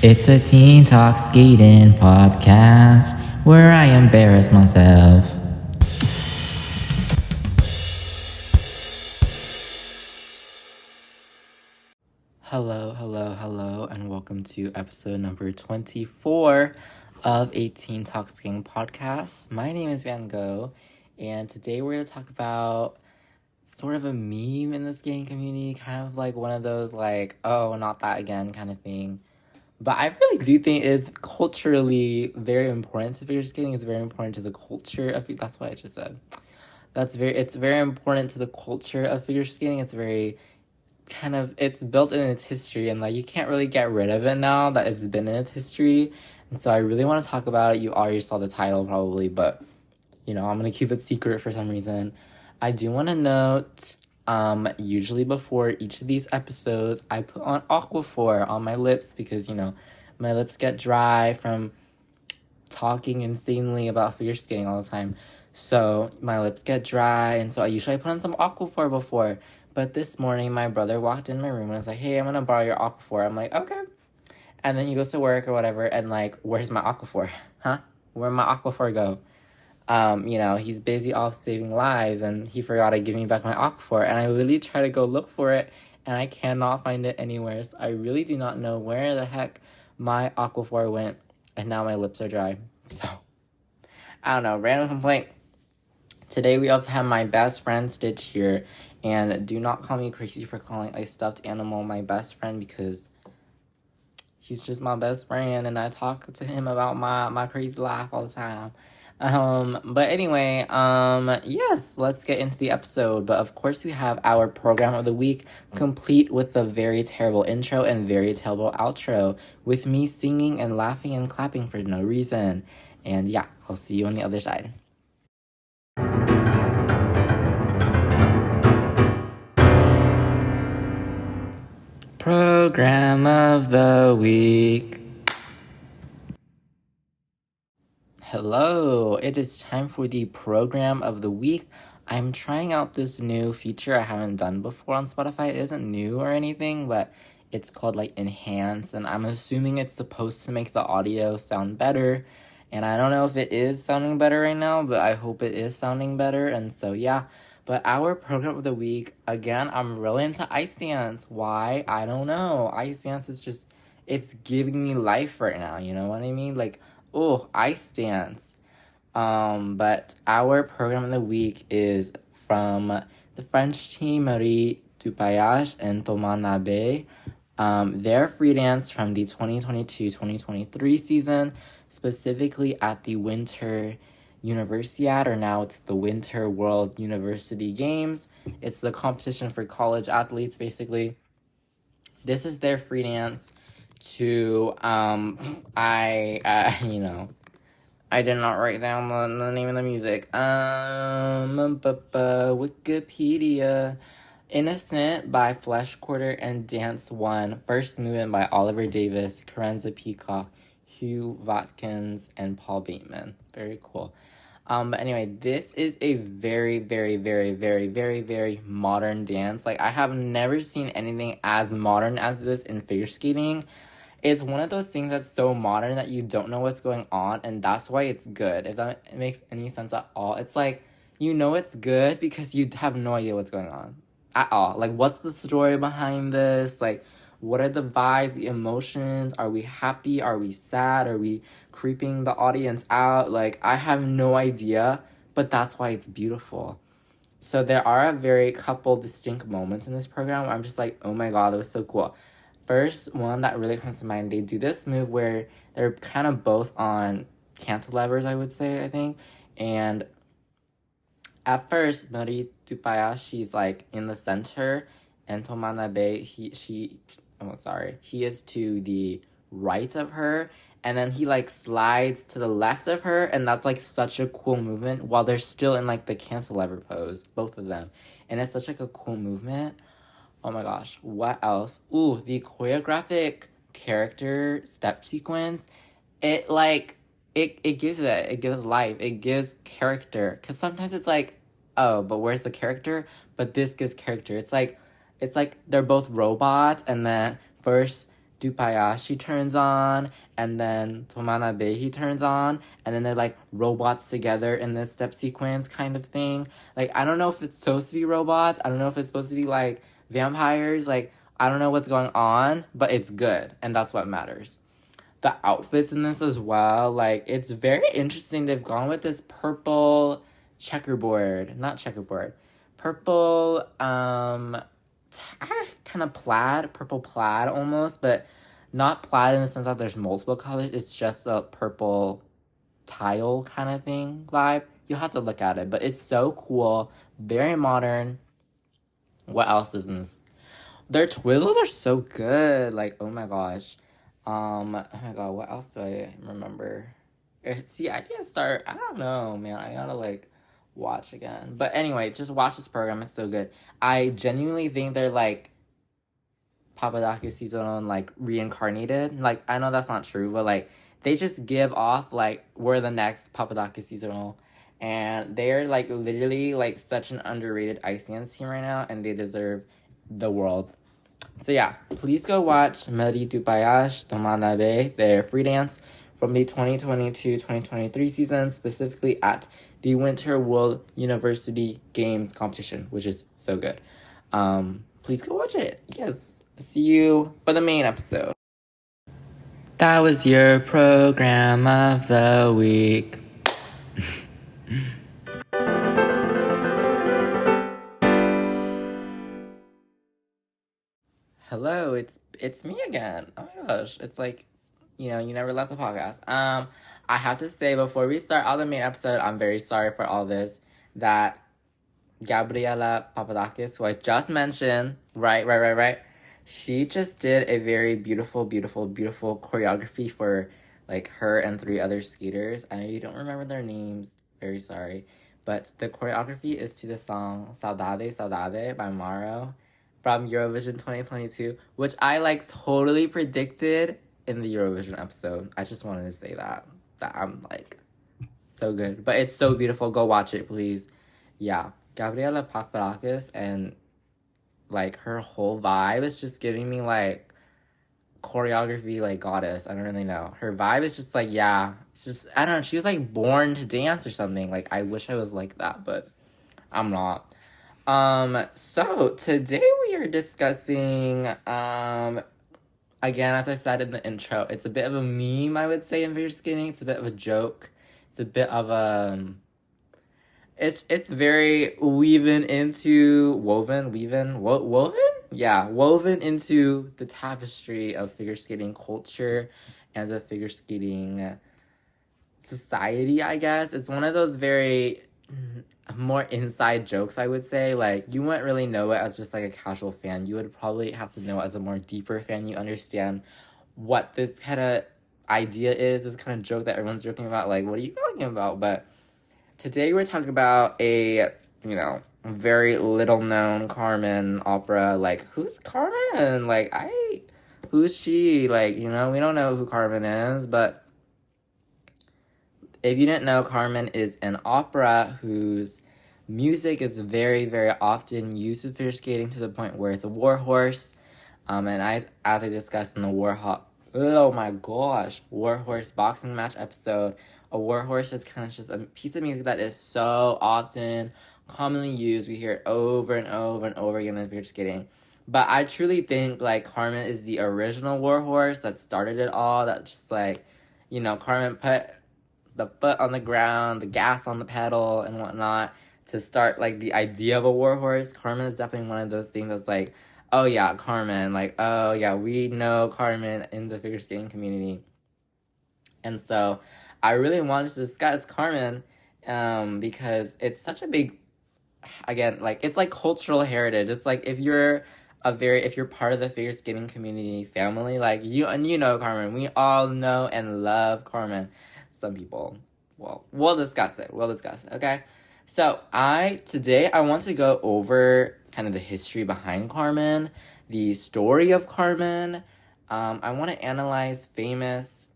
It's a Teen Talk Skating podcast where I embarrass myself. Hello, and welcome to episode number 24 of a Teen Talk Skating podcast. My name is Van Gogh, and today we're going to talk about sort of a meme in the skating community, kind of like one of those like, oh, not that again kind of thing. But I really do think it's culturally very important to figure skating. It's very important to the culture of that's what I just said. It's very important to the culture of figure skating. It's very it's built in its history, and like you can't really get rid of it now that it's been in its history. And so I really want to talk about it. You already saw the title probably, but I'm gonna keep it secret for some reason. I do want to note, usually before each of these episodes, I put on Aquaphor on my lips because, my lips get dry from talking insanely about figure skating all the time. So my lips get dry, and so I usually put on some Aquaphor before. But this morning, my brother walked in my room and was like, hey, I'm gonna borrow your Aquaphor. I'm like, okay. And then he goes to work or whatever, and like, where's my Aquaphor? Huh? Where'd my Aquaphor go? He's busy off saving lives, and he forgot to give me back my Aquaphor, and I really try to go look for it, and I cannot find it anywhere, so I really do not know where the heck my Aquaphor went, and now my lips are dry, so, I don't know, random complaint. Today we also have my best friend Stitch here, and do not call me crazy for calling a stuffed animal my best friend, because he's just my best friend, and I talk to him about my crazy life all the time. But anyway, yes, let's get into the episode. But of course, we have our program of the week, complete with the very terrible intro and very terrible outro, with me singing and laughing and clapping for no reason. And yeah, I'll see you on the other side. Program of the week. Hello, it is time for the program of the week. I'm trying out this new feature I haven't done before on Spotify. It isn't new or anything, but it's called like Enhance, and I'm assuming it's supposed to make the audio sound better. And I don't know if it is sounding better right now, but I hope it is sounding better. And so yeah, but our program of the week, again, I'm really into ice dance. Why? I don't know. Ice dance is just, it's giving me life right now, you know what I mean? Like, oh, ice dance. But our program of the week is from the French team Marie Dupayage and Thomas Nabe. Their free dance from the 2022-2023 season, specifically at the Winter Universiade, or now it's the Winter World University Games. It's the competition for college athletes, basically. This is their free dance to, I did not write down the name of the music. Wikipedia. Innocent by Flesh Quarter and Dance 1. First Movement by Oliver Davis, Karenza Peacock, Hugh Watkins, and Paul Bateman. Very cool. But anyway, this is a very, very, very, very, very, very modern dance. Like, I have never seen anything as modern as this in figure skating. It's one of those things that's so modern that you don't know what's going on, and that's why it's good, if that makes any sense at all. It's like, it's good because you have no idea what's going on at all. Like, what's the story behind this? Like, what are the vibes, the emotions? Are we happy? Are we sad? Are we creeping the audience out? Like, I have no idea, but that's why it's beautiful. So there are a very couple distinct moments in this program where I'm just like, oh my god, that was so cool. First one that really comes to mind, they do this move where they're kind of both on cantilevers, I would say, I think. And at first, Marie Dupaya, she's like in the center, and Tomanabe, he is to the right of her, and then he like slides to the left of her, and that's like such a cool movement while they're still in like the cantilever pose, both of them. And it's such like a cool movement. Oh my gosh, what else? Ooh, the choreographic character step sequence, it gives life, it gives character. Because sometimes it's like, oh, but where's the character? But this gives character. It's like they're both robots, and then first Dupayashi turns on, and then Tomanabe he turns on, and then they're like robots together in this step sequence kind of thing. Like, I don't know if it's supposed to be robots. I don't know if it's supposed to be like vampires. Like, I don't know what's going on, but it's good, and that's what matters. The outfits in this as well, like, it's very interesting. They've gone with this purple purple kind of purple plaid almost, but not plaid in the sense that there's multiple colors. It's just a purple tile kind of thing vibe. You'll have to look at it, but it's so cool, very modern. What else is in this? Their twizzles are so good. Like, oh my gosh. Oh my god, what else do I remember? See, I can't start. I don't know, man. I gotta like watch again. But anyway, just watch this program. It's so good. I genuinely think they're like Papadakis season like reincarnated. Like, I know that's not true, but like they just give off like we're the next Papadakis season, and they're like literally like such an underrated ice dance team right now, and they deserve the world. So yeah, please go watch Meri Dupayash Tomanabe, their free dance from the 2022-2023 season, specifically at the Winter World University Games competition, which is so good. Please go watch it. Yes. See you for the main episode. That was your program of the week. Hello, it's me again. Oh my gosh, it's like, you never left the podcast. I have to say before we start all the main episode, I'm very sorry for all this, that Gabriela Papadakis, who I just mentioned, right. She just did a very beautiful choreography for like her and 3 other skaters. I don't remember their names. Very sorry, but the choreography is to the song "Saudade Saudade" by Maro from Eurovision 2022, which I like totally predicted in the Eurovision episode. I just wanted to say that I'm like so good, but it's so beautiful. Go watch it, please. Yeah, Gabriela Papadakis, and like her whole vibe is just giving me like choreography like goddess. I don't really know. Her vibe is just like, yeah, it's just, I don't know. She was like born to dance or something. Like, I wish I was like that, but I'm not. So today we are discussing, again, as I said in the intro, it's a bit of a meme, I would say, in figure skating. It's a bit of a joke. It's a bit of a, it's very woven into the tapestry of figure skating culture and the figure skating society, I guess. It's one of those very more inside jokes, I would say. Like, you wouldn't really know it as just like a casual fan. You would probably have to know it as a more deeper fan. You understand what this kind of idea is, this kind of joke that everyone's joking about. Like, what are you talking about? But today we're talking about a, very little known Carmen opera. Like, who's Carmen? Like, who's she? Like, we don't know who Carmen is, but if you didn't know, Carmen is an opera whose music is very, very often used in figure skating to the point where it's a warhorse. And as I discussed in the warhorse boxing match episode, a warhorse is kind of just a piece of music that is so often commonly used. We hear it over and over and over again in figure skating. But I truly think, like, Carmen is the original warhorse that started it all. That just, like, Carmen put the foot on the ground, the gas on the pedal, and whatnot to start, like, the idea of a warhorse. Carmen is definitely one of those things that's like, oh yeah, Carmen. Like, oh yeah, we know Carmen in the figure skating community. And so I really wanted to discuss Carmen because it's such a big, again, like, it's like cultural heritage. It's like if you're part of the figure skating community family, like, you know Carmen. We all know and love Carmen. Some people. Well, we'll discuss it, okay? So today I want to go over kind of the history behind Carmen, the story of Carmen. I want to analyze famous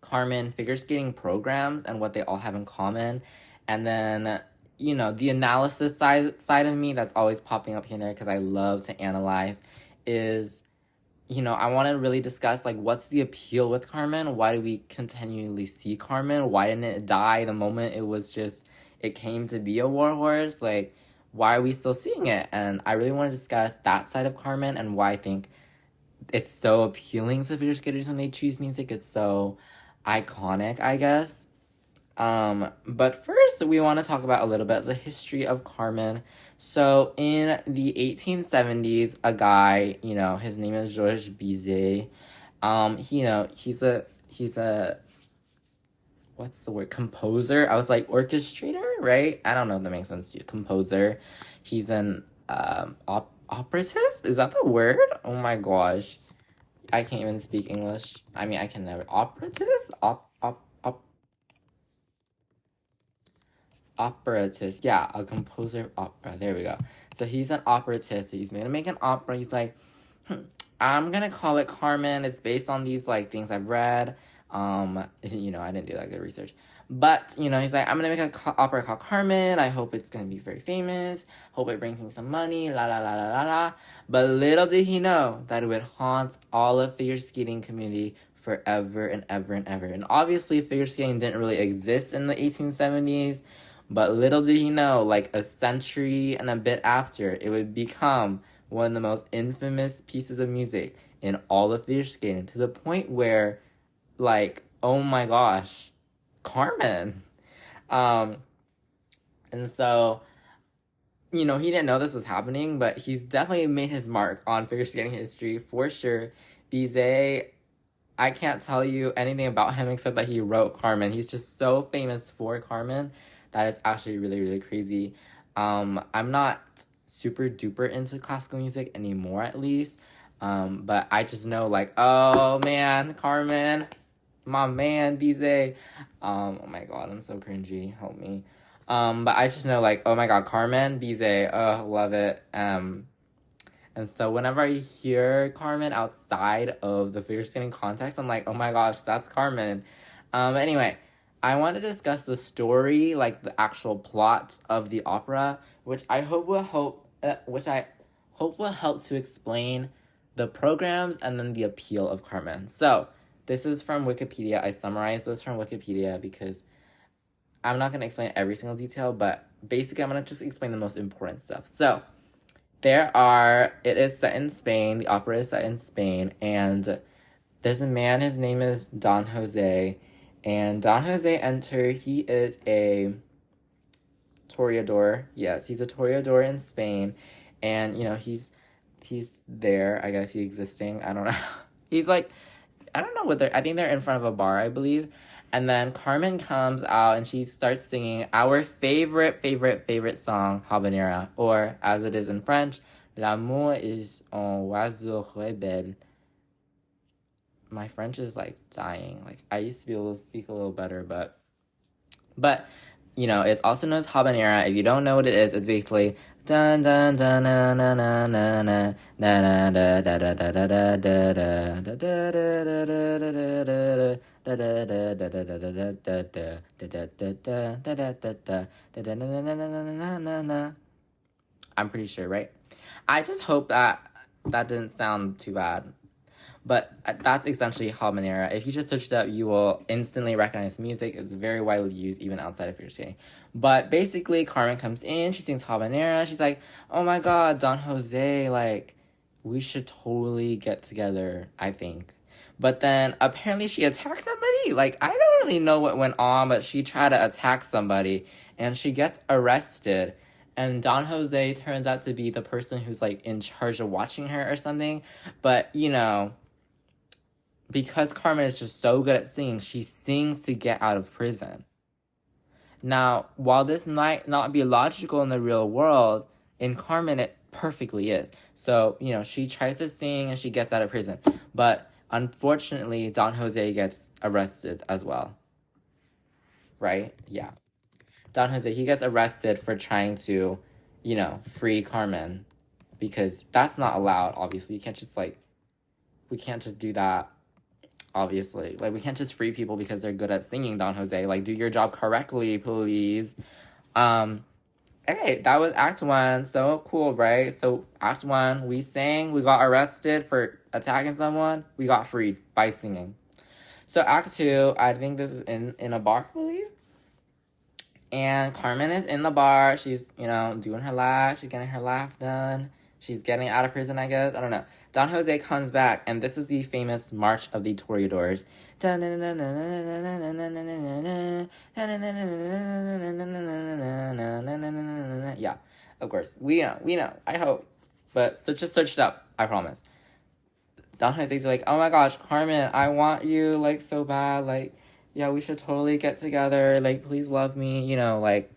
Carmen figure skating programs and what they all have in common. And then, the analysis side of me that's always popping up here and there because I love to analyze is, I want to really discuss, like, what's the appeal with Carmen? Why do we continually see Carmen? Why didn't it die the moment it came to be a war horse? Like, why are we still seeing it? And I really want to discuss that side of Carmen and why I think it's so appealing to figure skaters when they choose music. It's so iconic, I guess. But first, we want to talk about a little bit the history of Carmen. So, in the 1870s, a guy, his name is Georges Bizet. He's a what's the word? Composer. I was like orchestrator, right? I don't know if that makes sense to you. Composer. He's an operatist. Is that the word? Oh my gosh, I can't even speak English. I mean, I can never. Operatist. Operatist. Yeah, a composer of opera. There we go. So he's an operatist. So he's going to make an opera. He's like, I'm going to call it Carmen. It's based on these, like, things I've read. I didn't do that good research. But, he's like, I'm going to make an opera called Carmen. I hope it's going to be very famous. Hope it brings me some money. La, la, la, la, la, la. But little did he know that it would haunt all of figure skating community forever and ever and ever. And obviously, figure skating didn't really exist in the 1870s. But little did he know, like a century and a bit after, it would become one of the most infamous pieces of music in all of figure skating, to the point where, like, oh my gosh, Carmen. And so, he didn't know this was happening, but he's definitely made his mark on figure skating history for sure. Bizet, I can't tell you anything about him except that he wrote Carmen. He's just so famous for Carmen that it's actually really, really crazy. I'm not super duper into classical music anymore, at least. But I just know, like, oh man, Carmen, my man, Bizet. Oh my god, I'm so cringy. Help me. But I just know, like, oh my god, Carmen, Bizet, love it. And so whenever I hear Carmen outside of the figure skating context, I'm like, oh my gosh, that's Carmen. Anyway, I want to discuss the story, like the actual plot of the opera, which I hope will help to explain the programs and then the appeal of Carmen. So, this is from Wikipedia. I summarized this from Wikipedia because I'm not going to explain every single detail, but basically I'm going to just explain the most important stuff. So, it is set in Spain, the opera is set in Spain, and there's a man, his name is Don Jose, and Don Jose he is a toreador. Yes, he's a toreador in Spain, and, he's there, I guess he's existing, I don't know. He's like, I don't know I think they're in front of a bar, I believe. And then Carmen comes out and she starts singing our favorite song, Habanera, or as it is in French, L'amour is un oiseau rebelle. My French is, like, dying. Like, I used to be able to speak a little better, but it's also known as Habanera. If you don't know what it is, it's basically dun dun dun na na na na na na da da da da da da da da da da da. I'm pretty sure, right? I just hope that didn't sound too bad. But that's essentially Habanera. If you just search it up, you will instantly recognize music. It's very widely used, even outside of figure skating. But basically, Carmen comes in, she sings Habanera. She's like, oh my god, Don Jose, like, we should totally get together, I think. But then, apparently she attacked somebody. Like, I don't really know what went on, but she tried to attack somebody. And she gets arrested. And Don Jose turns out to be the person who's, like, in charge of watching her or something. But, because Carmen is just so good at singing, she sings to get out of prison. Now, while this might not be logical in the real world, in Carmen it perfectly is. So, she tries to sing and she gets out of prison. But unfortunately, Don Jose gets arrested as well. Right? Yeah. Don Jose, he gets arrested for trying to, free Carmen. Because that's not allowed, obviously. We can't just do that. Obviously. Like, we can't just free people because they're good at singing, Don Jose. Like, do your job correctly, please. Hey, that was Act 1. So cool, right? So, Act 1, we sang, we got arrested for attacking someone, we got freed by singing. So, Act 2, I think this is in a bar, I believe. And Carmen is in the bar. She's, doing her laugh. She's getting her laugh done. She's getting out of prison, I guess. I don't know. Don Jose comes back, and this is the famous March of the Toreadors. Yeah, of course. We know. I hope. But just search it up. I promise. Don Jose's like, oh my gosh, Carmen, I want you, like, so bad. Like, yeah, we should totally get together. Like, please love me. Like,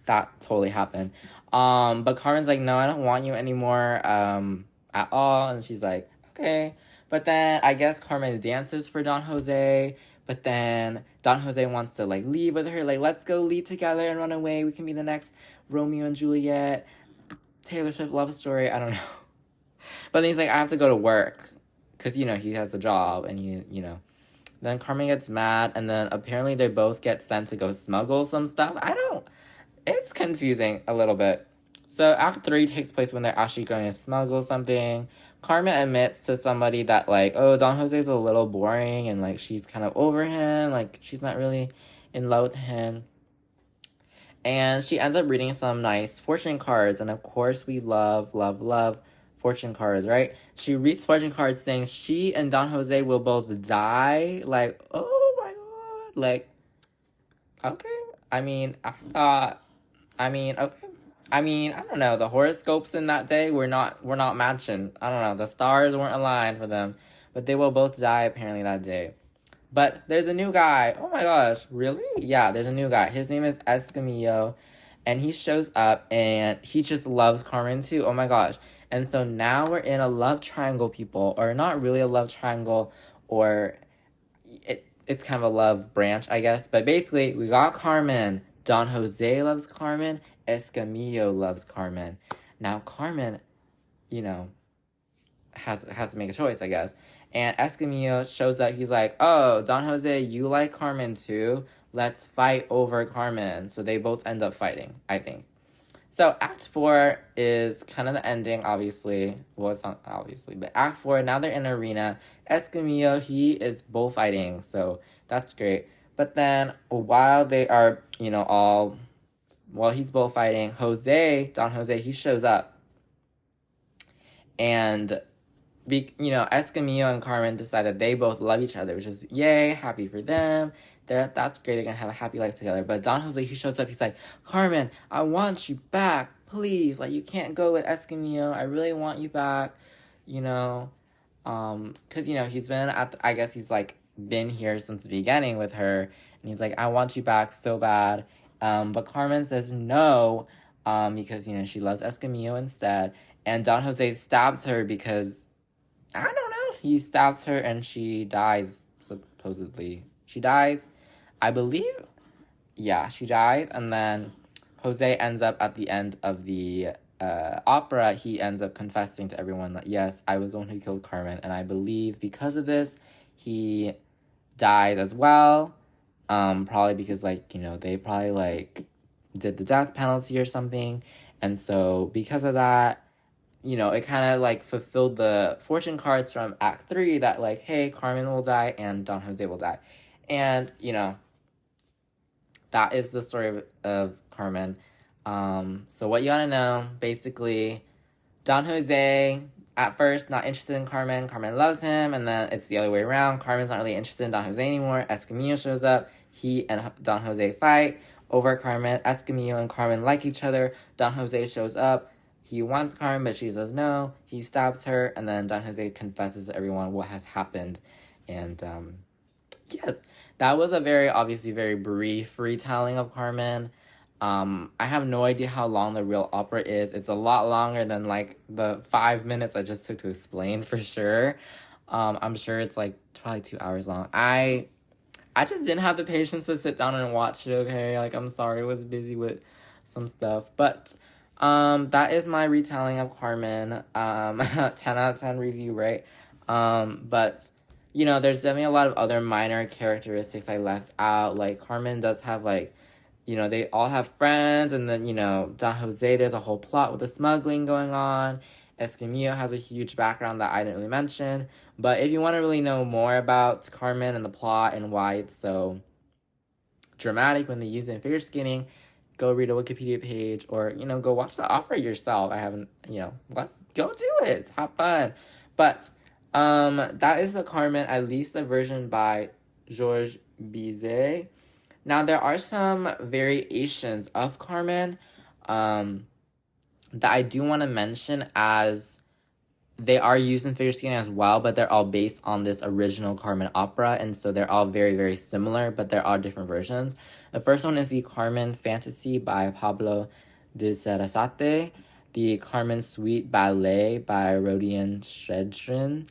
that totally happened. But Carmen's like, no, I don't want you anymore, at all. And she's like, okay. But then I guess Carmen dances for Don Jose. But then Don Jose wants to, like, leave with her. Like, let's go leave together and run away. We can be the next Romeo and Juliet, Taylor Swift love story. I don't know. But then he's like, I have to go to work. Because, he has a job. And Then Carmen gets mad. And then apparently they both get sent to go smuggle some stuff. It's confusing a little bit. So Act 3 takes place when they're actually going to smuggle something. Carmen admits to somebody that, like, oh, Don Jose's a little boring. And, like, she's kind of over him. Like, she's not really in love with him. And she ends up reading some nice fortune cards. And, of course, we love, love, love fortune cards, right? She reads fortune cards saying she and Don Jose will both die. Like, oh my god. Like, okay. Okay. I don't know. The horoscopes in that day were not matching. I don't know. The stars weren't aligned for them. But they will both die apparently that day. But there's a new guy. Oh my gosh. Really? Yeah, there's a new guy. His name is Escamillo. And he shows up and he just loves Carmen too. Oh my gosh. And so now we're in a love triangle, people. Or not really a love triangle. Or it's kind of a love branch, I guess. But basically, we got Carmen. Don Jose loves Carmen. Escamillo loves Carmen. Now Carmen, has to make a choice, I guess. And Escamillo shows up. He's like, oh, Don Jose, you like Carmen too? Let's fight over Carmen. So they both end up fighting, I think. So Act 4 is kind of the ending, obviously. Well, it's not obviously, but Act 4, now they're in an arena. Escamillo, he is bullfighting, so that's great. But then while they are, while he's bullfighting, Don Jose, he shows up. And Escamillo and Carmen decide that they both love each other, which is yay, happy for them. That's great. They're gonna have a happy life together. But Don Jose, he shows up. He's like, Carmen, I want you back, please. Like, you can't go with Escamillo. I really want you back. Because he's been I guess he's like been here since the beginning with her, and he's like, I want you back so bad. But Carmen says no, because she loves Escamillo instead. And Don Jose stabs her because I don't know. He stabs her and she dies, supposedly. She dies, I believe. Yeah, she dies. And then Jose ends up at the end of the opera. He ends up confessing to everyone that, yes, I was the one who killed Carmen. And I believe because of this, he died as well. Probably because, they probably, did the death penalty or something. And so because of that, it kind of, fulfilled the fortune cards from Act 3 that, hey, Carmen will die and Don Jose will die. And, that is the story of Carmen. So what you gotta know, basically, Don Jose, at first, not interested in Carmen. Carmen loves him, and then it's the other way around. Carmen's not really interested in Don Jose anymore. Escamillo shows up. He and Don Jose fight over Carmen. Escamillo and Carmen like each other. Don Jose shows up. He wants Carmen, but she says no. He stabs her, and then Don Jose confesses to everyone what has happened. And, yes, that was a obviously very brief retelling of Carmen. I have no idea how long the real opera is. It's a lot longer than, the 5 minutes I just took to explain, for sure. I'm sure it's, probably 2 hours long. I just didn't have the patience to sit down and watch it, okay? I'm sorry, I was busy with some stuff. But, that is my retelling of Carmen. 10 out of 10 review, right? But, there's definitely a lot of other minor characteristics I left out. Carmen does have, they all have friends, and then, Don Jose, there's a whole plot with the smuggling going on. Escamillo has a huge background that I didn't really mention. But if you want to really know more about Carmen and the plot and why it's so dramatic when they use it in figure skating, go read a Wikipedia page or, go watch the opera yourself. I haven't, let's go do it. Have fun. But that is the Carmen, at least the version by Georges Bizet. Now, there are some variations of Carmen that I do want to mention, as they are used in figure skating as well, but they're all based on this original Carmen opera, and so they're all very, very similar, but there are different versions. The first one is the Carmen Fantasy by Pablo de Sarasate, the Carmen Suite Ballet by Rodion Shedrin,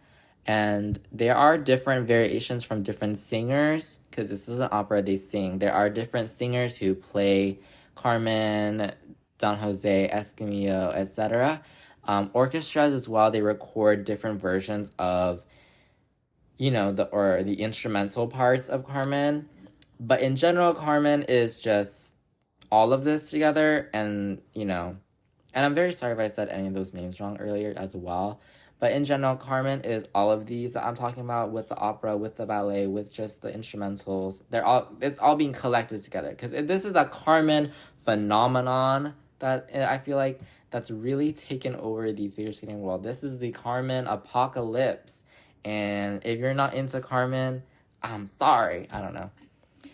and there are different variations from different singers, because this is an opera they sing. There are different singers who play Carmen, Don Jose, Escamillo, etc. Orchestras as well, they record different versions of, the instrumental parts of Carmen. But in general, Carmen is just all of this together, and, and I'm very sorry if I said any of those names wrong earlier as well. But in general, Carmen is all of these that I'm talking about, with the opera, with the ballet, with just the instrumentals. It's all being collected together, because this is a Carmen phenomenon that I feel like that's really taken over the figure skating world. This is the Carmen apocalypse. And if you're not into Carmen, I'm sorry. I don't know.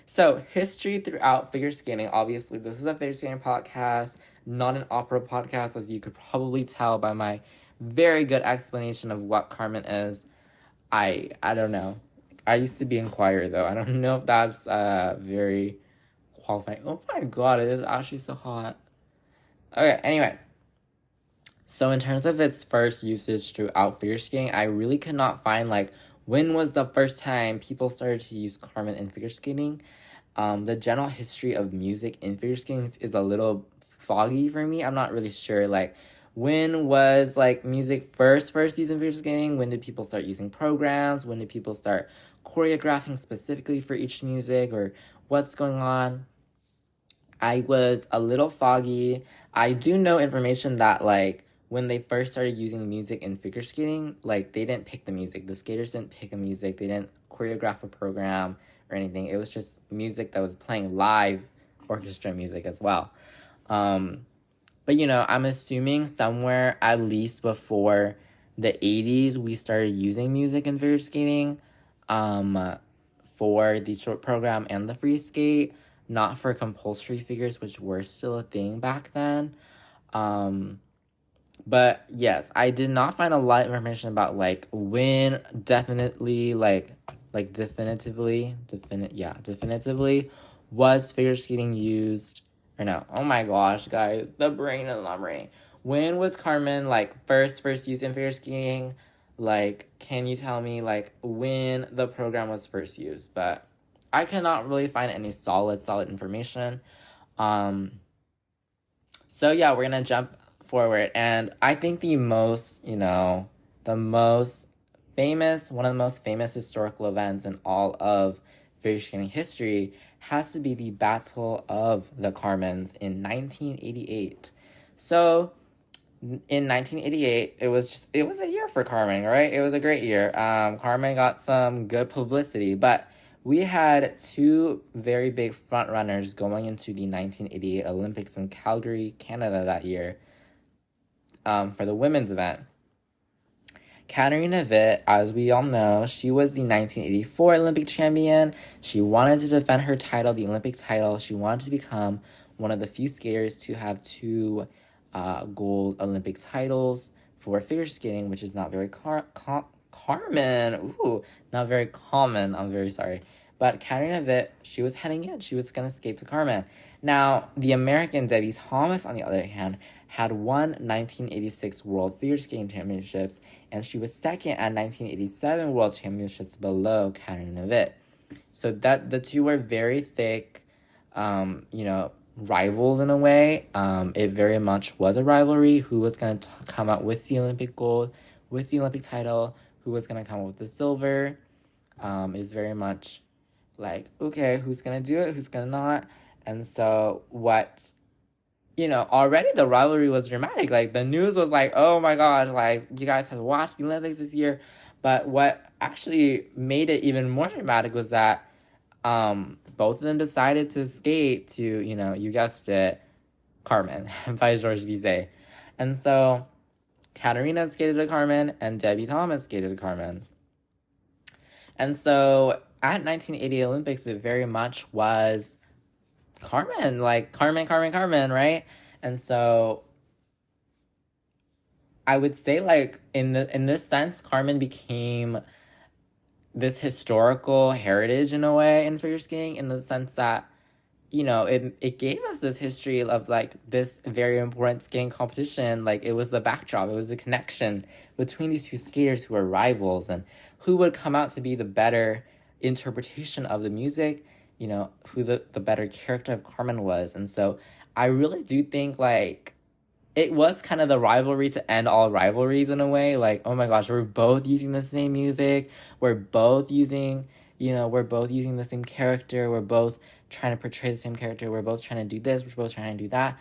So, history throughout figure skating. Obviously, this is a figure skating podcast, not an opera podcast, as you could probably tell by my very good explanation of what Carmen is. I don't know. I used to be in choir, though. I don't know if that's very qualifying. Oh my god, it is actually so hot. Okay, anyway. So in terms of its first usage throughout figure skating, I really could not find, when was the first time people started to use Carmen in figure skating. The general history of music in figure skating is a little foggy for me. I'm not really sure, when was, music first used in figure skating? When did people start using programs? When did people start choreographing specifically for each music? Or what's going on? I was a little foggy. I do know information that, when they first started using music in figure skating, they didn't pick the music. The skaters didn't pick a music. They didn't choreograph a program or anything. It was just music that was playing live, orchestra music as well. But, I'm assuming somewhere at least before the 80s, we started using music in figure skating for the short program and the free skate, not for compulsory figures, which were still a thing back then. But yes, I did not find a lot of information about when definitively was figure skating used, or no. Oh my gosh, guys, the brain is not brain. When was Carmen first used in figure skating? Can you tell me when the program was first used? But I cannot really find any solid information. So yeah, we're gonna jump forward, and I think one of the most famous historical events in all of figure skating history has to be the Battle of the Carmens in 1988. So in 1988, it was a year for Carmen, right? It was a great year. Carmen got some good publicity, but we had two very big front runners going into the 1988 Olympics in Calgary, Canada that year, for the women's event. Katarina Witt, as we all know, she was the 1984 Olympic champion. She wanted to defend her title, the Olympic title. She wanted to become one of the few skaters to have two gold Olympic titles for figure skating, which is not very not very common. I'm very sorry. But Katarina Witt, she was heading in. She was going to skate to Carmen. Now, the American Debbie Thomas, on the other hand, had won 1986 World Figure Skating Championships, and she was second at 1987 World Championships below Katarina Witt. So that the two were very thick, rivals in a way. It very much was a rivalry. Who was going to come out with the Olympic gold, with the Olympic title, who was going to come out with the silver, is very much okay, who's going to do it, who's going to not. And so already the rivalry was dramatic. Like, the news was like, oh my god, like, you guys have watched the Olympics this year. But what actually made it even more dramatic was that both of them decided to skate to, you guessed it, Carmen by Georges Bizet. And so Katarina skated to Carmen and Debbie Thomas skated to Carmen. And so at 1980 Olympics, it very much was Carmen, like Carmen, right? And so I would say, like, in this sense, Carmen became this historical heritage in a way in figure skating, in the sense that, it gave us this history of, like, this very important skating competition. Like, it was the backdrop, it was the connection between these two skaters who were rivals, and who would come out to be the better interpretation of the music, who the better character of Carmen was. And so I really do think, like, it was kind of the rivalry to end all rivalries in a way. Like, oh my gosh, we're both using the same music, we're both using the same character, we're both trying to portray the same character, we're both trying to do this, we're both trying to do that.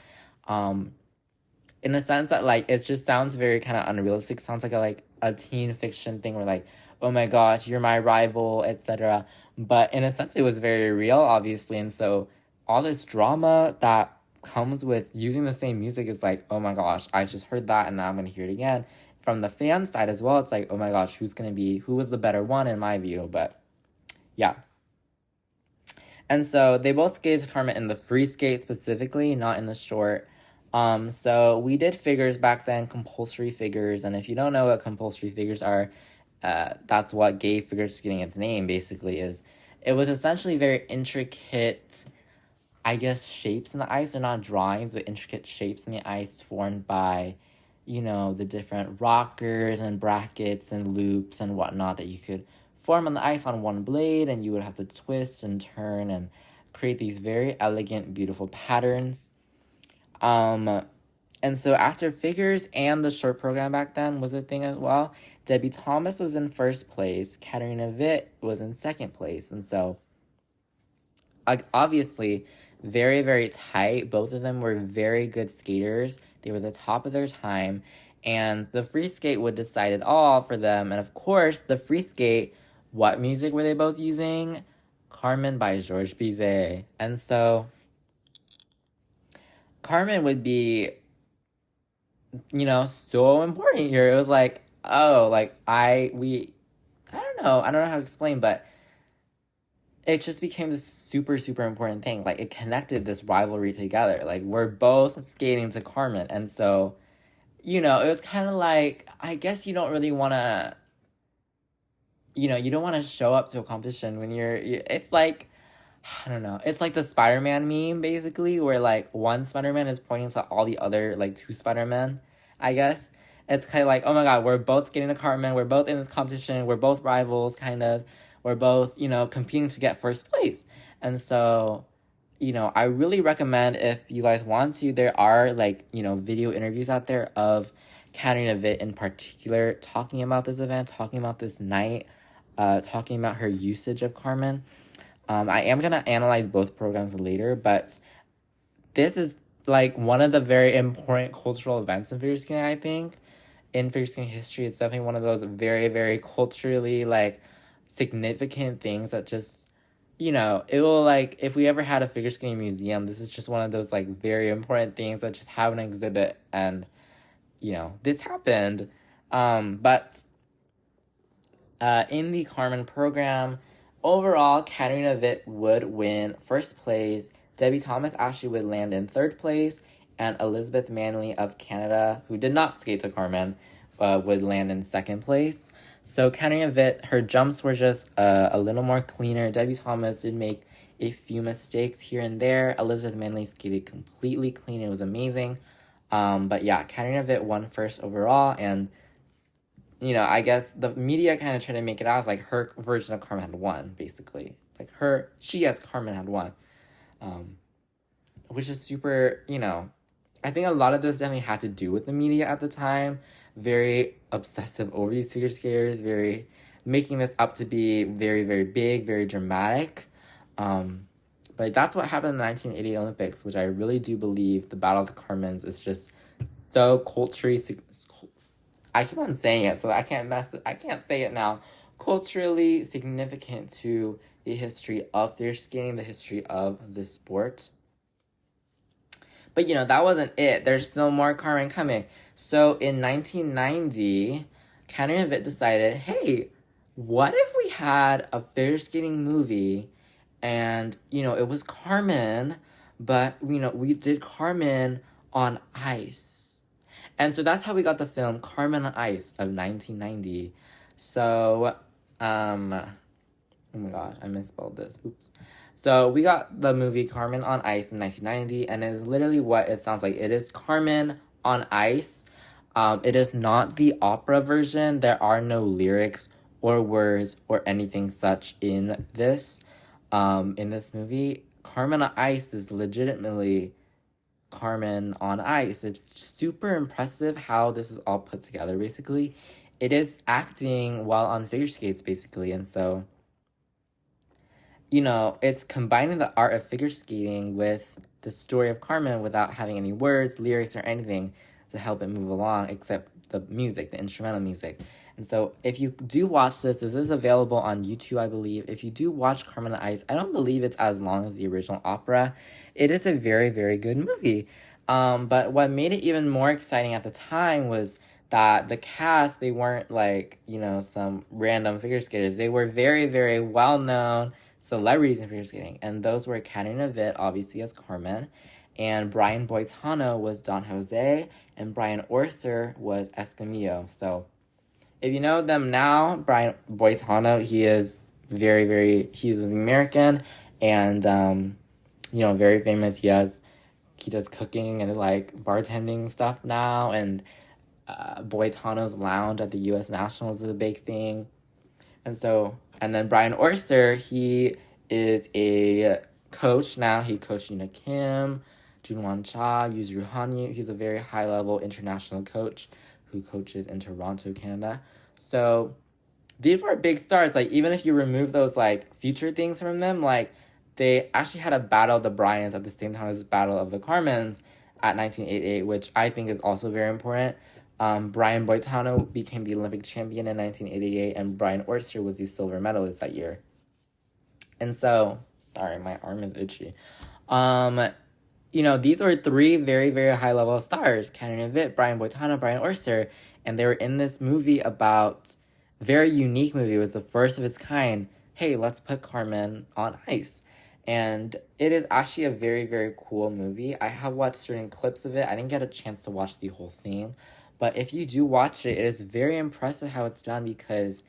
In the sense that, like, it just sounds very kind of unrealistic, sounds like a teen fiction thing where, like, oh my gosh, you're my rival, etc. But in a sense, it was very real, obviously. And so all this drama that comes with using the same music is like, oh my gosh, I just heard that and now I'm going to hear it again. From the fan side as well, it's like, oh my gosh, who was the better one in my view? But yeah. And so they both skated to Carmen in the free skate specifically, not in the short. So we did figures back then, compulsory figures. And if you don't know what compulsory figures are, that's what gay figure skating its name basically is. It was essentially very intricate, I guess, shapes in the ice. They're not drawings, but intricate shapes in the ice formed by, the different rockers and brackets and loops and whatnot that you could form on the ice on one blade, and you would have to twist and turn and create these very elegant, beautiful patterns. And so after figures and the short program back then was a thing as well, Debbie Thomas was in first place, Katarina Witt was in second place. And so, like, obviously, very, very tight. Both of them were very good skaters. They were the top of their time. And the free skate would decide it all for them. And of course, the free skate, what music were they both using? Carmen by Georges Bizet. And so Carmen would be, so important here. It was like, oh, like, I don't know how to explain, but it just became this super, super important thing. Like, it connected this rivalry together. Like, we're both skating to Carmen. And so, it was kind of like, I guess you don't really want to, you don't want to show up to a competition when it's like, I don't know. It's like the Spider-Man meme, basically, where, like, one Spider-Man is pointing to all the other, like, two Spider-Men, I guess. It's kind of like, oh my god, we're both skating to Carmen, we're both in this competition, we're both rivals, kind of. We're both, competing to get first place. And so, I really recommend, if you guys want to, there are, like, video interviews out there of Katarina Witt in particular talking about this event, talking about this night, talking about her usage of Carmen. I am going to analyze both programs later, but this is, like, one of the very important cultural events in figure skating, I think. In figure skating history, it's definitely one of those very, very culturally, like, significant things that just, it will, like, if we ever had a figure skating museum, this is just one of those, like, very important things that just have an exhibit, and, this happened. But in the Carmen program, overall, Katarina Witt would win first place, Debbie Thomas actually would land in third place, and Elizabeth Manley of Canada, who did not skate to Carmen, would land in second place. So Katarina Witt, her jumps were just a little more cleaner. Debbie Thomas did make a few mistakes here and there. Elizabeth Manley skated completely clean. It was amazing. But yeah, Katarina Witt won first overall. And, I guess the media kind of tried to make it out as like her version of Carmen had won, basically. Like she as Carmen had won. Which is super, I think a lot of this definitely had to do with the media at the time. Very obsessive over these figure skaters, very making this up to be very, very big, very dramatic. But that's what happened in the 1980 Olympics, which I really do believe the Battle of the Carmens is just so culturally... I keep on saying it, so I can't say it now. Culturally significant to the history of figure skating, the history of the sport. But, that wasn't it. There's still more Carmen coming. So, in 1990, Carmen and Vit decided, hey, what if we had a figure skating movie and, it was Carmen, but, we did Carmen on ice. And so that's how we got the film Carmen on Ice of 1990. So, oh my gosh, I misspelled this. Oops. So we got the movie Carmen on Ice in 1990, and it is literally what it sounds like. It is Carmen on Ice. It is not the opera version. There are no lyrics or words or anything such in this movie. Carmen on Ice is legitimately Carmen on Ice. It's super impressive how this is all put together, basically. It is acting while on figure skates, basically, and so... it's combining the art of figure skating with the story of Carmen without having any words, lyrics, or anything to help it move along, except the music, the instrumental music. And so if you do watch this is available on YouTube, I believe. If you do watch Carmen on Ice, I don't believe it's as long as the original opera. It is a very, very good movie. But what made it even more exciting at the time was that the cast, they weren't some random figure skaters. They were very, very well-known celebrities in figure skating, and those were Katarina Witt, obviously, as Carmen, and Brian Boitano was Don Jose, and Brian Orser was Escamillo. So, if you know them now, Brian Boitano, he is he's American, and, very famous. He does cooking and, bartending stuff now, and Boitano's Lounge at the U.S. Nationals is a big thing. And then Brian Orser, he is a coach now. He coached Yuna Kim, Junwan Cha, Yuzuru Hanyu. He's a very high-level international coach who coaches in Toronto, Canada. So these were big stars. Even if you remove those, future things from them, they actually had a Battle of the Bryans at the same time as Battle of the Carmens at 1988, which I think is also very important. Brian Boitano became the Olympic champion in 1988, and Brian Orser was the silver medalist that year. And so, sorry, my arm is itchy. These are three very, very high-level stars, Katarina Witt, Brian Boitano, Brian Orser, and they were in this movie very unique movie. It was the first of its kind. Hey, let's put Carmen on ice. And it is actually a very, very cool movie. I have watched certain clips of it. I didn't get a chance to watch the whole thing. But if you do watch it, it is very impressive how it's done because,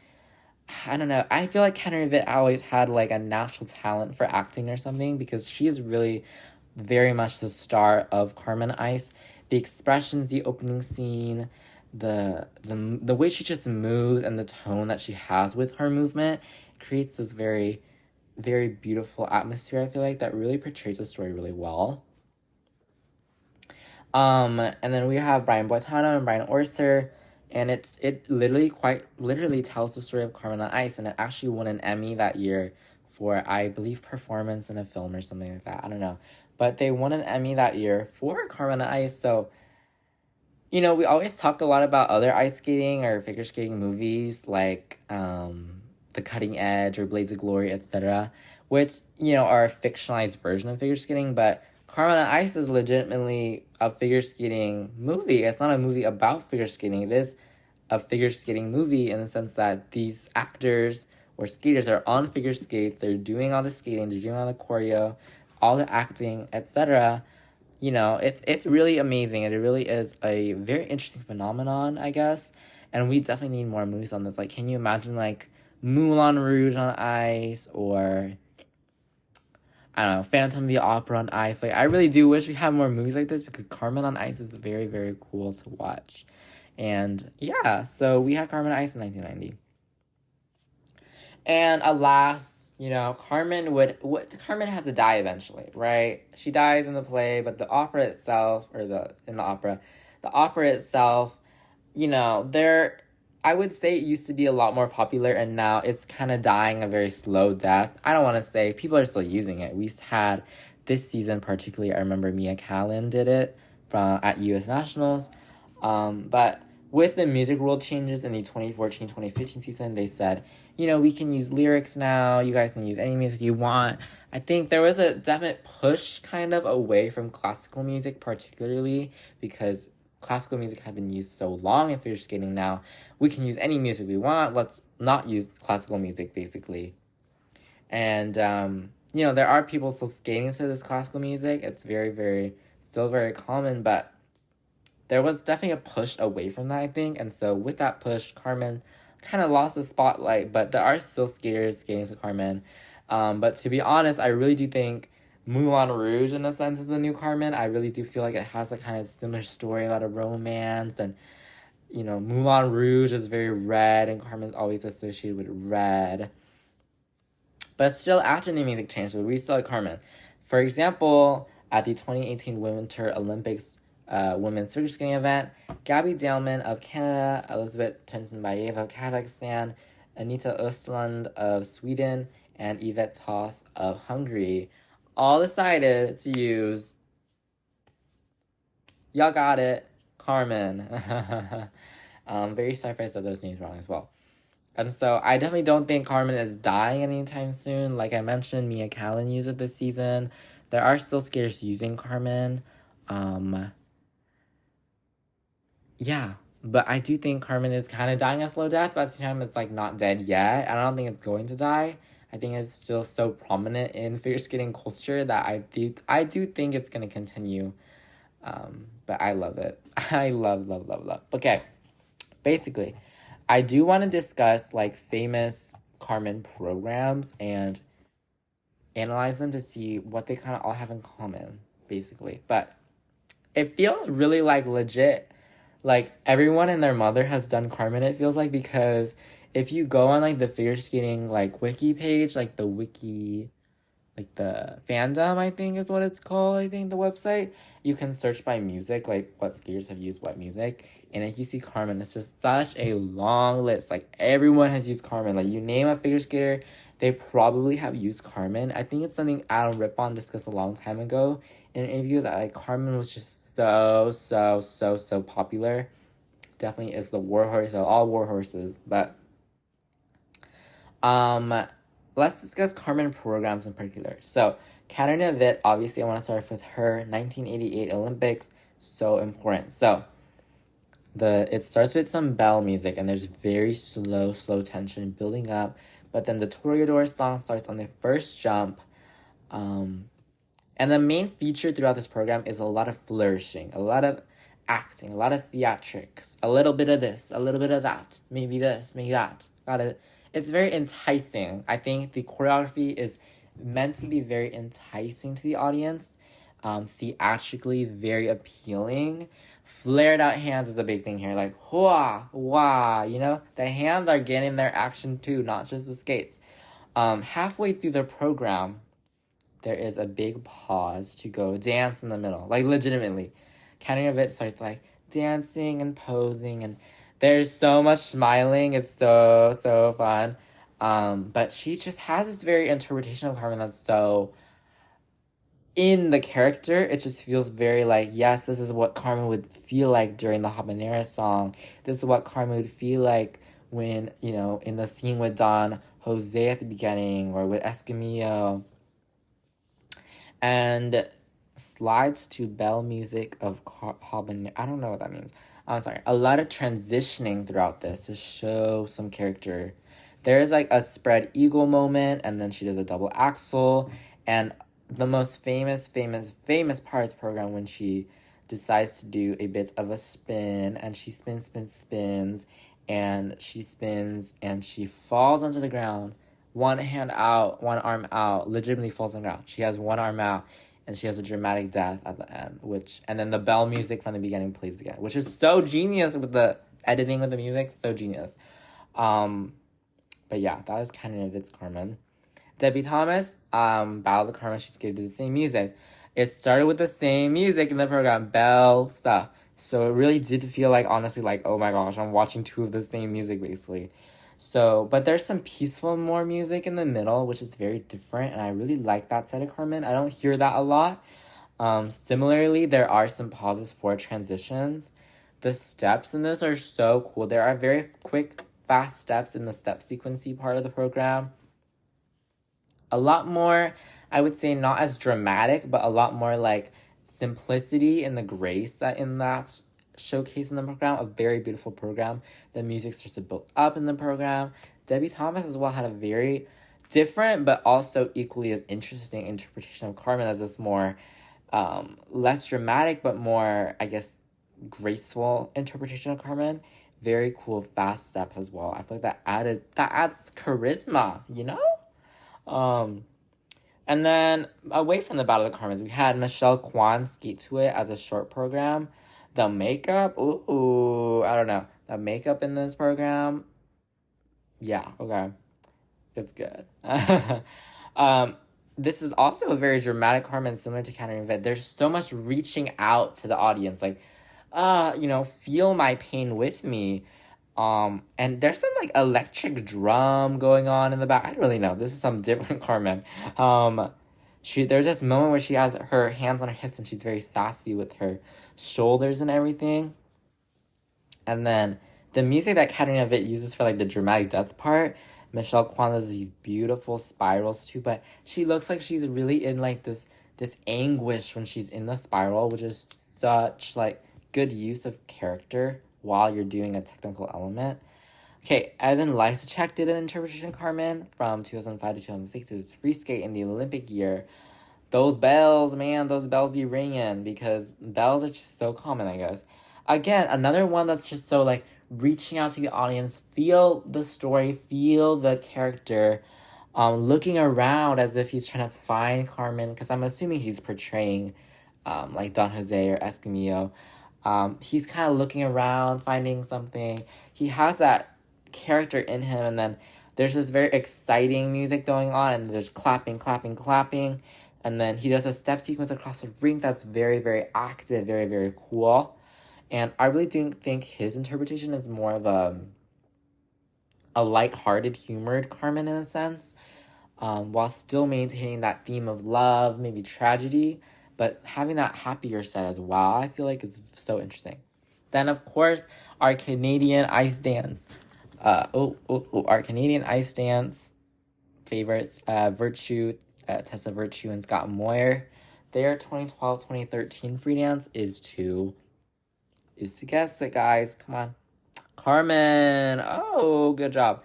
I don't know, I feel like Katarina Witt always had, a natural talent for acting or something because she is really very much the star of Carmen Ice. The expressions, the opening scene, the way she just moves and the tone that she has with her movement creates this very, very beautiful atmosphere, I feel like, that really portrays the story really well. And then we have Brian Boitano and Brian Orser, and it literally tells the story of Carmen on Ice, and it actually won an Emmy that year for, I believe, performance in a film or something like that. I don't know. But they won an Emmy that year for Carmen on Ice, so, we always talk a lot about other ice skating or figure skating movies, The Cutting Edge or Blades of Glory, etc., which, are a fictionalized version of figure skating, but Carmen on Ice is legitimately a figure skating movie. It's not a movie about figure skating. It is a figure skating movie in the sense that these actors or skaters are on figure skates. They're doing all the skating. They're doing all the choreo, all the acting, etc. It's really amazing. And it really is a very interesting phenomenon, I guess. And we definitely need more movies on this. Can you imagine, Moulin Rouge on ice or... I don't know, Phantom of the Opera on ice. I really do wish we had more movies like this because Carmen on Ice is very, very cool to watch. And yeah, so we had Carmen on Ice in 1990. And alas, Carmen has to die eventually, right? She dies in the play, but the opera itself, the opera itself, I would say it used to be a lot more popular, and now it's kind of dying a very slow death. I don't want to say people are still using it. We had this season particularly. I remember Mia Callan did it at U.S. Nationals, but with the music rule changes in the 2014-2015 season, they said, we can use lyrics now. You guys can use any music you want. I think there was a definite push kind of away from classical music, particularly because classical music had been used so long in figure skating. Now we can use any music we want. Let's not use classical music, basically. And, there are people still skating to this classical music. It's still very common, but there was definitely a push away from that, I think. And so with that push, Carmen kind of lost the spotlight, but there are still skaters skating to Carmen. But to be honest, I really do think Moulin Rouge, in a sense, is the new Carmen. I really do feel like it has a kind of similar story about a romance. And, Moulin Rouge is very red, and Carmen's always associated with red. But still, after new music changed, we still like Carmen. For example, at the 2018 Winter Olympics women's figure skating event, Gabby Daleman of Canada, Elizabeth Tensenbayev of Kazakhstan, Anita Östlund of Sweden, and Yvette Toth of Hungary all decided to use, y'all got it, Carmen. Very sorry if I said those names wrong as well. And so I definitely don't think Carmen is dying anytime soon. Like I mentioned, Mia Callan used it this season. There are still skaters using Carmen. Yeah, but I do think Carmen is kind of dying a slow death, but at the same time, it's like not dead yet. I don't think it's going to die. I think it's still so prominent in figure skating culture that I do think it's going to continue. But I love it. I love. Okay, basically, I do want to discuss like famous Carmen programs and analyze them to see what they kind of all have in common, basically. But it feels really like legit. Like everyone and their mother has done Carmen, it feels like, because if you go on like the figure skating like wiki page, like the wiki, like the fandom, I think is what it's called, I think the website, you can search by music, like what skaters have used what music. And if you see Carmen, it's just such a long list. Like everyone has used Carmen. Like you name a figure skater, they probably have used Carmen. I think it's something Adam Rippon discussed a long time ago in an interview, that like Carmen was just so popular. Definitely is the warhorse of all warhorses. But let's discuss Carmen programs in particular. So Katarina Witt, obviously I want to start with her 1988 Olympics, so important. So it starts with some bell music, and there's very slow tension building up, but then the Toreador song starts on the first jump. And the main feature throughout this program is a lot of flourishing, a lot of acting, a lot of theatrics, a little bit of this, a little bit of that, maybe this, maybe that. It's very enticing. I think the choreography is meant to be very enticing to the audience, theatrically very appealing. Flared out hands is a big thing here, like wah, wah, the hands are getting their action too, not just the skates. Halfway through the program, there is a big pause to go dance in the middle, like legitimately. Katarina Witt starts like dancing and posing, and there's so much smiling. It's so fun. But she just has this very interpretation of Carmen that's so in the character. It just feels very like, yes, this is what Carmen would feel like during the Habanera song. This is what Carmen would feel like when, in the scene with Don Jose at the beginning, or with Escamillo. And slides to bell music of Habanera. I don't know what that means. I'm sorry. A lot of transitioning throughout this to show some character. There's like a spread eagle moment, and then she does a double axel. And the most famous part of this program, when she decides to do a bit of a spin, and she spins, and she spins, and she falls onto the ground. One hand out, one arm out, legitimately falls on the ground. She has one arm out, and she has a dramatic death at the end, and then the bell music from the beginning plays again, which is so genius with the editing of the music, so genius. But yeah, that is kind of its Carmen. Debbie Thomas, Battle of the Carmen, she skated to the same music. It started with the same music in the program, bell stuff. So it really did feel like, honestly, like, oh my gosh, I'm watching two of the same music, basically. So, but there's some peaceful more music in the middle, which is very different, and I really like that side of Carmen. I don't hear that a lot. Similarly, there are some pauses for transitions. The steps in this are so cool. There are very quick, fast steps in the step sequencey part of the program. A lot more, I would say, not as dramatic, but a lot more like simplicity and the grace that in that showcase in the program. A very beautiful program. The music starts to build up in the program. Debbie Thomas as well had a very different but also equally as interesting interpretation of Carmen as this more less dramatic but more, I guess, graceful interpretation of Carmen. Very cool fast steps as well. I feel like that adds charisma, you know? And then away from the Battle of the Carmens, we had Michelle Kwan skate to it as a short program. The makeup, ooh, I don't know. The makeup in this program, yeah, okay. It's good. This is also a very dramatic Carmen, similar to Catherine Vet. There's so much reaching out to the audience, like, feel my pain with me. And there's some like electric drum going on in the back. I don't really know. This is some different Carmen. There's this moment where she has her hands on her hips and she's very sassy with her shoulders and everything. And then the music that Katerina Witt uses for like the dramatic death part, Michelle Kwan does these beautiful spirals too, but she looks like she's really in like this anguish when she's in the spiral, which is such like good use of character while you're doing a technical element. Okay, Evan Lysacek did an interpretation of Carmen from 2005 to 2006. It was free skate in the Olympic year. Those bells, man, those bells be ringing because bells are just so common, I guess. Again, another one that's just so like reaching out to the audience, feel the story, feel the character, looking around as if he's trying to find Carmen, because I'm assuming he's portraying like Don Jose or Escamillo. He's kind of looking around, finding something. He has that character in him, and then there's this very exciting music going on, and there's clapping, and then he does a step sequence across the ring that's very, very active, very, very cool. And I really do think his interpretation is more of a lighthearted, humored Carmen in a sense, while still maintaining that theme of love, maybe tragedy, but having that happier side as well. I feel like it's so interesting. Then, of course, our Canadian ice dance. Our Canadian ice dance favorites, Virtue, Tessa Virtue and Scott Moyer. Their 2012-2013 free dance is to guess it, guys. Come on. Carmen. Oh, good job.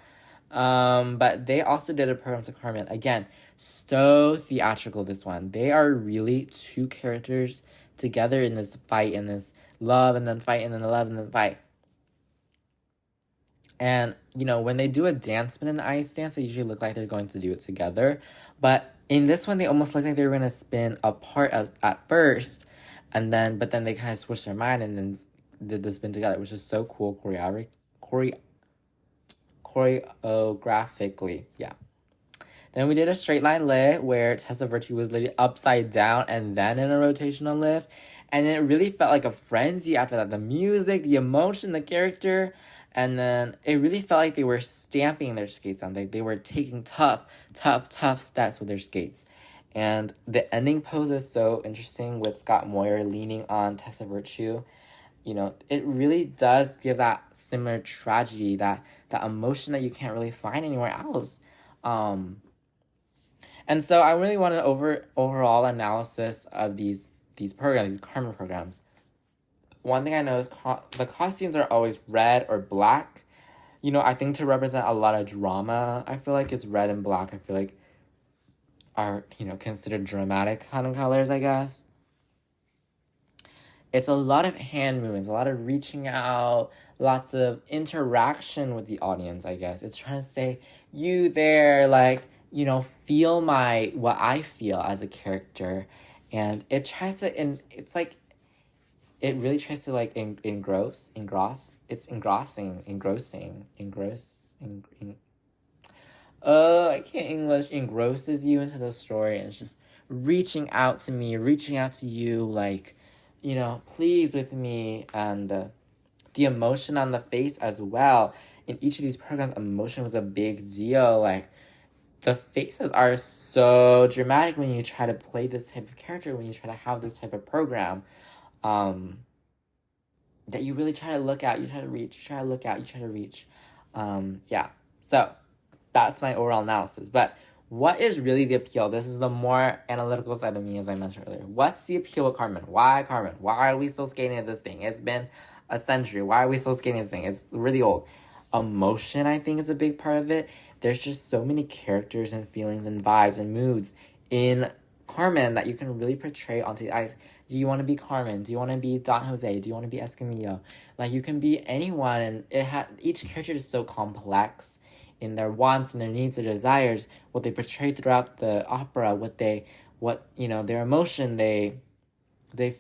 But they also did a program to Carmen. Again, so theatrical, this one. They are really two characters together in this fight, in this love and then fight and then love and then fight. And, when they do a dance spin in an ice dance, they usually look like they're going to do it together. But in this one, they almost look like they were going to spin apart at first. But then they kind of switched their mind and then did the spin together, which is so cool choreographically. Yeah. Then we did a straight line lift where Tessa Virtue was literally upside down and then in a rotational lift. And it really felt like a frenzy after that. The music, the emotion, the character. And then it really felt like they were stamping their skates on. They were taking tough steps with their skates. And the ending pose is so interesting with Scott Moyer leaning on Tessa Virtue. It really does give that similar tragedy, that emotion that you can't really find anywhere else. And so I really want an overall analysis of these programs, these Carmen programs. One thing I know is the costumes are always red or black. I think to represent a lot of drama. I feel like it's red and black. I feel like are, considered dramatic kind of colors, I guess. It's a lot of hand movements, a lot of reaching out, lots of interaction with the audience, I guess. It's trying to say, you there, like, feel what I feel as a character. And it tries to, and it's like, it really tries to, like, engross. It's engrossing. I can't English. Engrosses you into the story, and it's just reaching out to me, reaching out to you, like, pleased with me, and the emotion on the face as well. In each of these programs, emotion was a big deal. Like, the faces are so dramatic when you try to play this type of character, when you try to have this type of program, that you really try to look at, you try to reach, you try to look out, you try to reach. Yeah. So that's my overall analysis. But what is really the appeal? This is the more analytical side of me, as I mentioned earlier. What's the appeal of Carmen? Why Carmen? Why are we still skating at this thing? It's been a century. Why are we still skating at this thing? It's really old. Emotion, I think, is a big part of it. There's just so many characters and feelings and vibes and moods in Carmen that you can really portray onto the ice. Do you want to be Carmen? Do you want to be Don Jose? Do you want to be Escamillo? Like, you can be anyone, and each character is so complex in their wants and their needs, their desires, what they portray throughout the opera, their emotion, they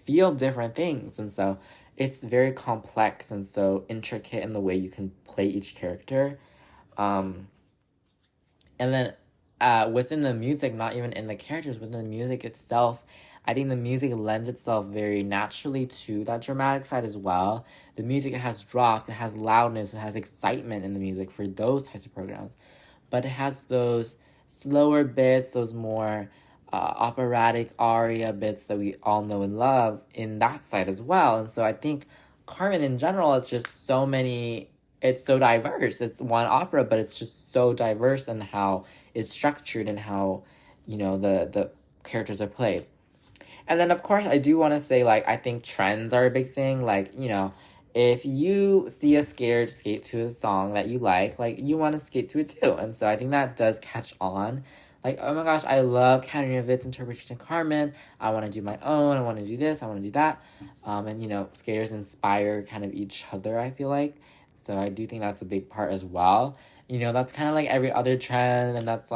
feel different things, and so it's very complex and so intricate in the way you can play each character. And then within the music, not even in the characters, within the music itself, I think the music lends itself very naturally to that dramatic side as well. The music has drops, it has loudness, it has excitement in the music for those types of programs. But it has those slower bits, those more operatic aria bits that we all know and love in that side as well. And so I think Carmen in general, it's just so many, it's so diverse. It's one opera, but it's just so diverse in how it's structured and how, the characters are played. And then, of course, I do want to say, I think trends are a big thing. If you see a skater skate to a song that you like, you want to skate to it too. And so I think that does catch on. Oh my gosh, I love Katarina Witt's interpretation of Carmen. I want to do my own. I want to do this. I want to do that. And, skaters inspire kind of each other, I feel like. So I do think that's a big part as well. That's kind of like every other trend. And that's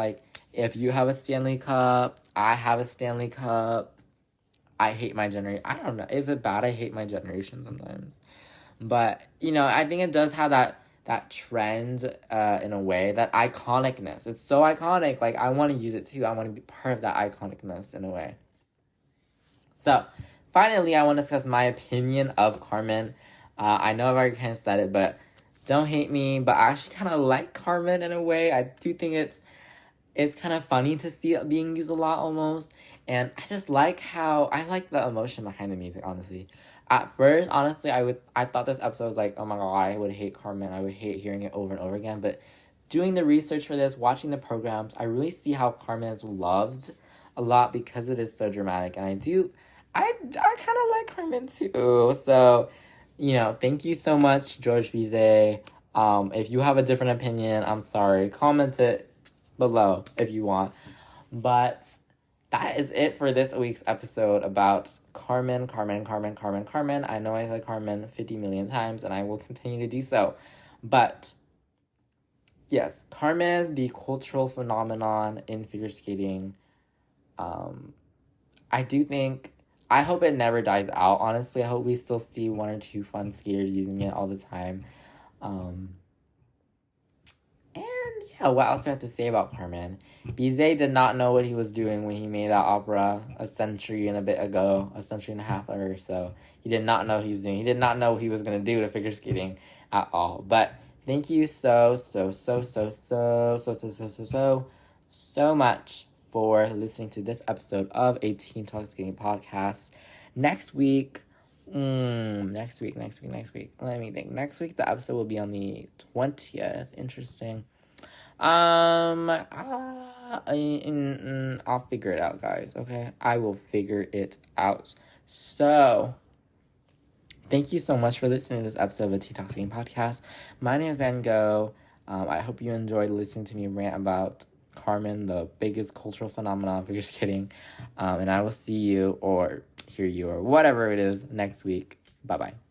if you have a Stanley Cup, I have a Stanley Cup. I hate my generation. I don't know. Is it bad? I hate my generation sometimes. But, I think it does have that trend in a way, that iconicness. It's so iconic. I want to use it too. I want to be part of that iconicness in a way. So, finally, I want to discuss my opinion of Carmen. I know I've already kind of said it, but don't hate me. But I actually kind of like Carmen in a way. I do think it's kind of funny to see it being used a lot almost. And I just like I like the emotion behind the music, honestly. At first, honestly, I thought this episode was oh my god, I would hate Carmen. I would hate hearing it over and over again. But doing the research for this, watching the programs, I really see how Carmen is loved a lot because it is so dramatic. And I kind of like Carmen too. So, thank you so much, George Bizet. If you have a different opinion, I'm sorry. Comment it below if you want. But that is it for this week's episode about Carmen. I know I said Carmen 50 million times, and I will continue to do so. But, yes, Carmen, the cultural phenomenon in figure skating, I hope it never dies out, honestly. I hope we still see one or two fun skaters using it all the time. What else do I have to say about Carmen? Bizet did not know what he was doing when he made that opera a century and a half or so. He did not know what he was doing. He did not know what he was going to do to figure skating at all. But thank you so much for listening to this episode of a Teen Talk Skating podcast. Next week, let me think. Next week, the episode will be on the 20th. Interesting. I'll figure it out, guys, okay? I will figure it out. So, thank you so much for listening to this episode of the Teen Talk Skating podcast. My name is Van Gogh. I hope you enjoyed listening to me rant about Carmen, the biggest cultural phenomenon of figure skating. And I will see you or hear you or whatever it is next week. Bye-bye.